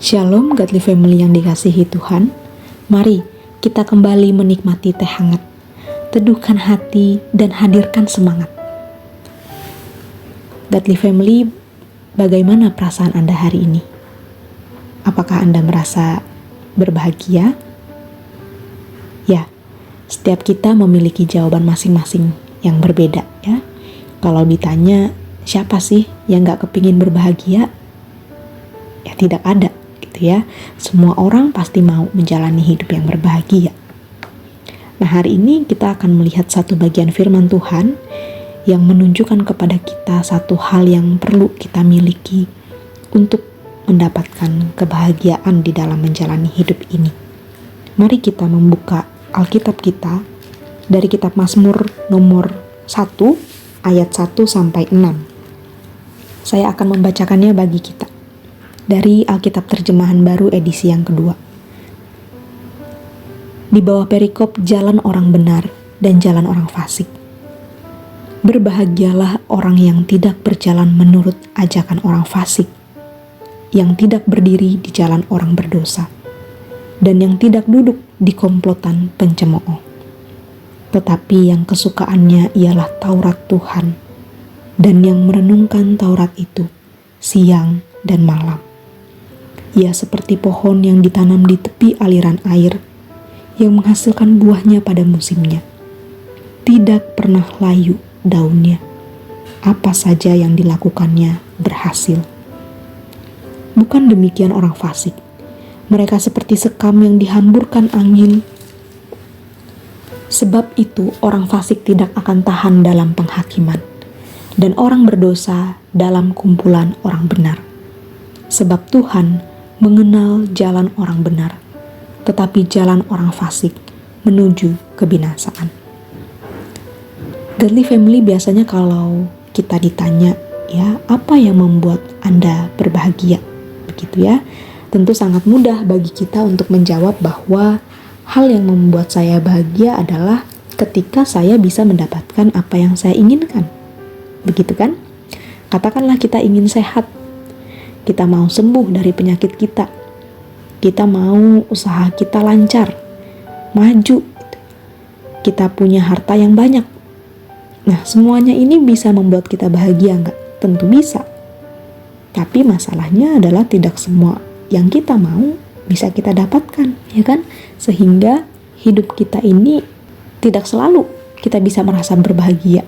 Shalom Godly Family yang dikasihi Tuhan. Mari kita kembali menikmati teh hangat, teduhkan hati dan hadirkan semangat. Godly Family, bagaimana perasaan Anda hari ini? Apakah Anda merasa berbahagia? Ya, setiap kita memiliki jawaban masing-masing yang berbeda ya. Kalau ditanya, siapa sih yang gak kepingin berbahagia? Ya tidak ada gitu ya. Semua orang pasti mau menjalani hidup yang berbahagia. Nah, hari ini kita akan melihat satu bagian firman Tuhan yang menunjukkan kepada kita satu hal yang perlu kita miliki untuk mendapatkan kebahagiaan di dalam menjalani hidup ini. Mari kita membuka Alkitab kita dari kitab Mazmur nomor 1 ayat 1 sampai 6. Saya akan membacakannya bagi kita dari Alkitab Terjemahan Baru edisi yang kedua. Di bawah perikop jalan orang benar dan jalan orang fasik. Berbahagialah orang yang tidak berjalan menurut ajakan orang fasik, yang tidak berdiri di jalan orang berdosa, dan yang tidak duduk di komplotan pencemooh. Tetapi yang kesukaannya ialah Taurat Tuhan, dan yang merenungkan Taurat itu siang dan malam. Ia seperti pohon yang ditanam di tepi aliran air, yang menghasilkan buahnya pada musimnya. Tidak pernah layu daunnya. Apa saja yang dilakukannya berhasil. Bukan demikian orang fasik. Mereka seperti sekam yang dihamburkan angin. Sebab itu orang fasik tidak akan tahan dalam penghakiman, dan orang berdosa dalam kumpulan orang benar. Sebab Tuhan mengenal jalan orang benar, tetapi jalan orang fasik menuju kebinasaan. Godly Family, biasanya kalau kita ditanya, ya, apa yang membuat Anda berbahagia? Begitu ya. Tentu sangat mudah bagi kita untuk menjawab bahwa hal yang membuat saya bahagia adalah ketika saya bisa mendapatkan apa yang saya inginkan. Begitu kan? Katakanlah kita ingin sehat. Kita mau sembuh dari penyakit kita. Kita mau usaha kita lancar, maju. Kita punya harta yang banyak. Nah, semuanya ini bisa membuat kita bahagia nggak? Tentu bisa. Tapi masalahnya adalah tidak semua yang kita mau bisa kita dapatkan, ya kan? Sehingga hidup kita ini tidak selalu kita bisa merasa berbahagia.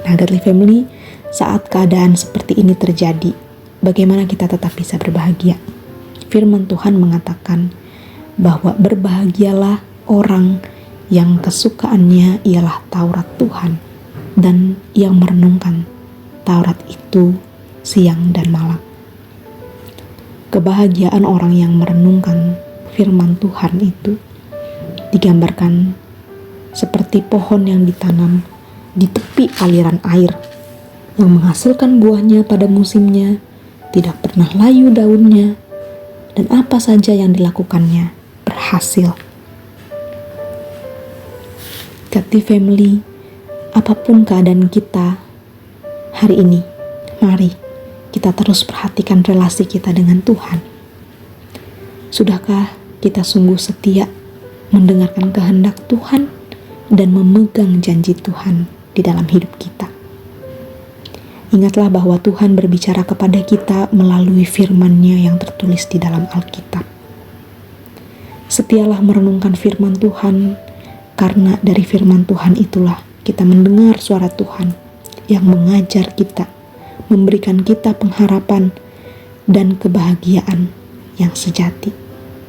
Nah, Godly Family, saat keadaan seperti ini terjadi, bagaimana kita tetap bisa berbahagia? Firman Tuhan mengatakan bahwa berbahagialah orang yang kesukaannya ialah Taurat Tuhan dan yang merenungkan Taurat itu siang dan malam. Kebahagiaan orang yang merenungkan firman Tuhan itu digambarkan seperti pohon yang ditanam di tepi aliran air, yang menghasilkan buahnya pada musimnya, tidak pernah layu daunnya, dan apa saja yang dilakukannya berhasil. Godly Family, apapun keadaan kita hari ini, mari kita terus perhatikan relasi kita dengan Tuhan. Sudahkah kita sungguh setia mendengarkan kehendak Tuhan dan memegang janji Tuhan di dalam hidup kita? Ingatlah bahwa Tuhan berbicara kepada kita melalui firman-Nya yang tertulis di dalam Alkitab. Setialah merenungkan firman Tuhan, karena dari firman Tuhan itulah kita mendengar suara Tuhan yang mengajar kita, memberikan kita pengharapan dan kebahagiaan yang sejati.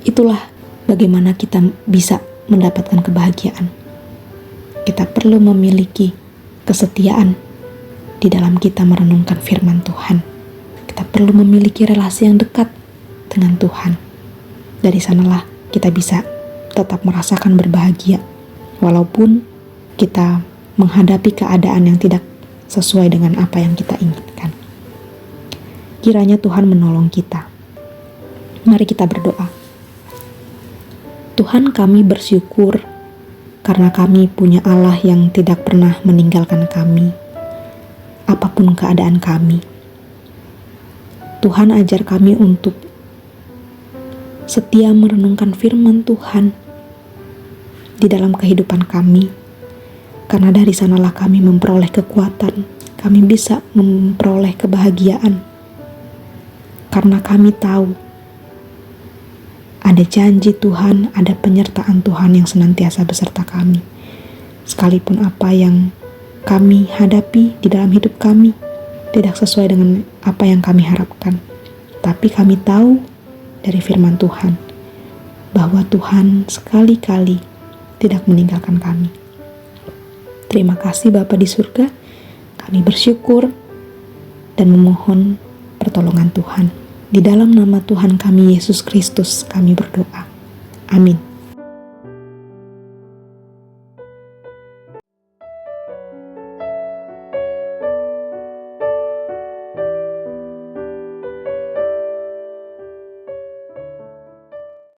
Itulah bagaimana kita bisa mendapatkan kebahagiaan. Kita perlu memiliki kesetiaan di dalam kita merenungkan firman Tuhan. Kita perlu memiliki relasi yang dekat dengan Tuhan. Dari sanalah kita bisa tetap merasakan berbahagia, walaupun kita menghadapi keadaan yang tidak sesuai dengan apa yang kita inginkan. Kiranya Tuhan menolong kita. Mari kita berdoa. Tuhan, kami bersyukur karena kami punya Allah yang tidak pernah meninggalkan kami, apapun keadaan kami. Tuhan, ajar kami untuk setia merenungkan firman Tuhan di dalam kehidupan kami, karena dari sanalah kami memperoleh kekuatan, kami bisa memperoleh kebahagiaan, karena kami tahu ada janji Tuhan, ada penyertaan Tuhan yang senantiasa beserta kami. Sekalipun apa yang kami hadapi di dalam hidup kami tidak sesuai dengan apa yang kami harapkan, tapi kami tahu dari firman Tuhan bahwa Tuhan sekali-kali tidak meninggalkan kami. Terima kasih Bapa di surga, kami bersyukur dan memohon pertolongan Tuhan. Di dalam nama Tuhan kami Yesus Kristus kami berdoa. Amin.